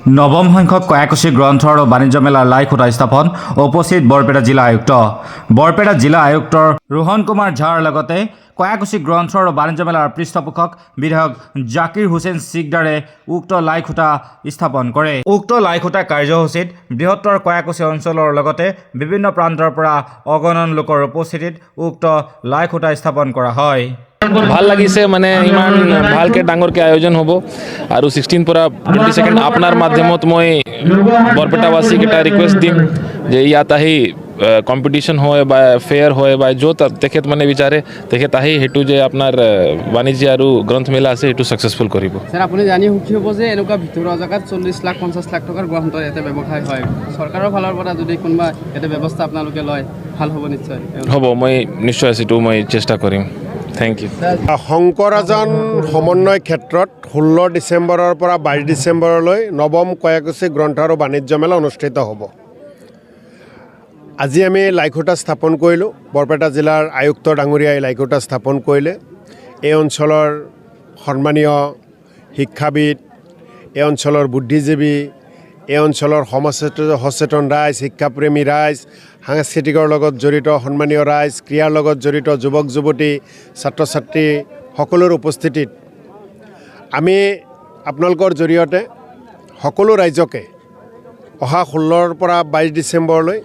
নৱম সংখ্যক কয়াকুছি গ্ৰন্থ আৰু বাণিজ্য মেলাৰ লাই খুঁটা স্থাপন উপস্থিত বৰপেটা জিলা আয়ুক্ত। বৰপেটা জিলা আয়ুক্তৰ ৰোহন কুমাৰ ঝাৰ লগতে কয়াকুছি গ্ৰন্থ আৰু বাণিজ্য মেলাৰ পৃষ্ঠপোষক বিধায়ক জাকিৰ হুছেইন সিকদাৰে উক্ত লাই খুঁটা স্থাপন কৰে। উক্ত লাই খুঁটা কাৰ্যসূচীত বৃহত্তৰ কয়াকুছি অঞ্চলৰ লগতে বিভিন্ন প্ৰান্তৰ পৰা অগণন লোকৰ উপস্থিতিত উক্ত লাই খুঁটা স্থাপন কৰা হয়। ভাল লাগিছে মানে ইমান ভালকে ডাঙৰকে আয়োজন হ'ব আৰু 16 পৰা 22 আপোনাৰ মাধ্যমত মই বৰপেটাবাসীক এটা ৰিকুৱেষ্ট দিম যে ইয়াত আহি কম্পিটিশ্যন হয় বা ফেয়াৰ হয় বা য'ত তেখেত মানে বিচাৰে তেখেত আহি সেইটো যে আপোনাৰ বাণিজ্য আৰু গ্ৰন্থমেলা আছে সেইটো ছাকচেছফুল কৰিব। স্যাৰ আপুনি জানি সুখী হ'ব যে এনেকুৱা ভিতৰুৱা জেগাত 40 লাখ 50 লাখ টকাৰ গ্ৰন্থ ইয়াতে ব্যৱসায় হয়। চৰকাৰৰ ফালৰ পৰা যদি কোনোবা ইয়াতে ব্যৱস্থা আপোনালোকে লয় ভাল হ'ব নিশ্চয়। হ'ব, মই নিশ্চয় সেইটো মই চেষ্টা কৰিম। Thank U. শংকৰাজান সমন্বয় ক্ষেত্ৰত 16 ডিচেম্বৰৰ পৰা 22 ডিচেম্বৰলৈ নৱম কয়াকুছি গ্ৰন্থ আৰু বাণিজ্য মেলা অনুষ্ঠিত হ'ব। আজি আমি লাইখুঁটা স্থাপন কৰিলোঁ। বৰপেটা জিলাৰ আয়ুক্ত ডাঙৰীয়াই লাইখুঁটা স্থাপন কৰিলে। এই অঞ্চলৰ সন্মানীয় শিক্ষাবিদ, এই অঞ্চলৰ বুদ্ধিজীৱী, এই অঞ্চলৰ সচেতন ৰাইজ, শিক্ষাপ্ৰেমী ৰাইজ, সাংস্কৃতিকৰ লগত জড়িত সন্মানীয় ৰাইজ, ক্ৰীড়াৰ লগত জড়িত যুৱক যুৱতী, ছাত্ৰ ছাত্ৰী সকলোৰ উপস্থিতিত আমি আপোনালোকৰ জৰিয়তে সকলো ৰাইজকে অহা 16ৰ পৰা 22 ডিচেম্বৰলৈ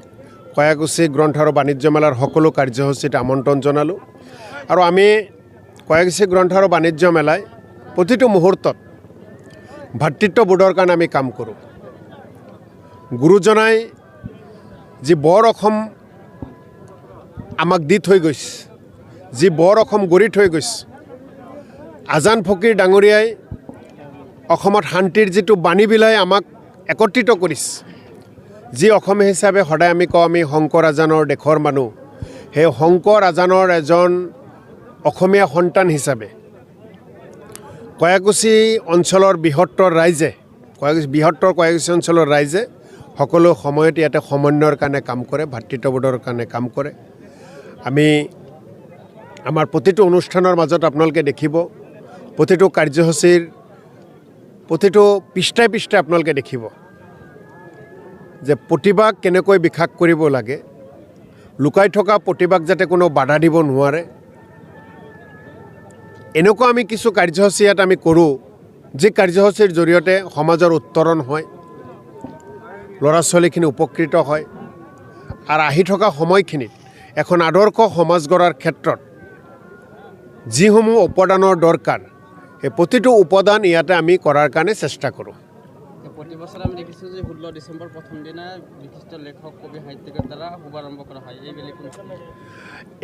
কয়াকুছি গ্ৰন্থ আৰু বাণিজ্য মেলাৰ সকলো কাৰ্যসূচীত আমন্ত্ৰণ জনালোঁ। আৰু আমি কয়াকুছি গ্ৰন্থ আৰু বাণিজ্য মেলাই প্ৰতিটো মুহূৰ্তত ভাতৃত্ববোধৰ কাৰণে আমি কাম কৰোঁ। গুৰুজনাই যি বৰ অসম আমাক দি থৈ গৈছে, যি বৰ অসম গঢ়ি থৈ গৈছে, আজান ফকীৰ ডাঙৰীয়াই অসমত শান্তিৰ যিটো বাণী বিলাই আমাক একত্ৰিত কৰিছে, যি অসমীয়া হিচাপে সদায় আমি কওঁ আমি শংকৰ আজানৰ দেশৰ মানুহ, সেই শংকৰ আজানৰ এজন অসমীয়া সন্তান হিচাপে কয়াকুছি অঞ্চলৰ বৃহত্তৰ কয়াকুছি অঞ্চলৰ ৰাইজে সকলো সময়তে ইয়াতে সমন্বয়ৰ কাৰণে কাম কৰে, ভাতৃত্ববোধৰ কাৰণে কাম কৰে। আমি আমাৰ প্ৰতিটো অনুষ্ঠানৰ মাজত আপোনালোকে দেখিব, প্ৰতিটো কাৰ্যসূচীৰ প্ৰতিটো পৃষ্ঠাই পৃষ্ঠাই আপোনালোকে দেখিব যে প্ৰতিভাক কেনেকৈ বিকাশ কৰিব লাগে, লুকাই থকা প্ৰতিভাক যাতে কোনো বাধা দিব নোৱাৰে। এনেকুৱা আমি কিছু কাৰ্যসূচী ইয়াত আমি কৰোঁ, যি কাৰ্যসূচীৰ জৰিয়তে সমাজৰ উত্তৰণ হয়, ল'ৰা ছোৱালীখিনি উপকৃত হয়। আৰু আহি থকা সময়খিনিত এখন আদৰ্শ সমাজ গঢ়াৰ ক্ষেত্ৰত যিসমূহ উপাদানৰ দৰকাৰ, সেই প্ৰতিটো উপাদান ইয়াতে আমি কৰাৰ কাৰণে চেষ্টা কৰোঁ। প্ৰতি বছৰ আমি দেখিছোঁ যে 16 ডিচেম্বৰ প্ৰথম দিনা বিশিষ্ট লেখক কবি সাহিত্যিকৰ দ্বাৰা শুভাৰম্ভ কৰা হয়।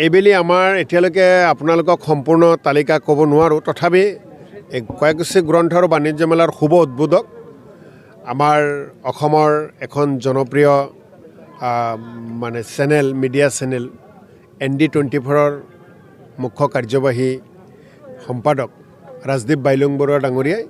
এইবেলি আমাৰ এতিয়ালৈকে আপোনালোকক সম্পূৰ্ণ তালিকা ক'ব নোৱাৰোঁ, তথাপি এই কয়াকুছি গ্ৰন্থ আৰু বাণিজ্য মেলাৰ শুভ উদ্বোধক আমাৰ অসমৰ এখন জনপ্ৰিয় মানে চেনেল, মিডিয়া চেনেল ND24ৰ মুখ্য কাৰ্যবাহী সম্পাদক ৰাজদীপ বাইলুং বৰুৱা ডাঙৰীয়াই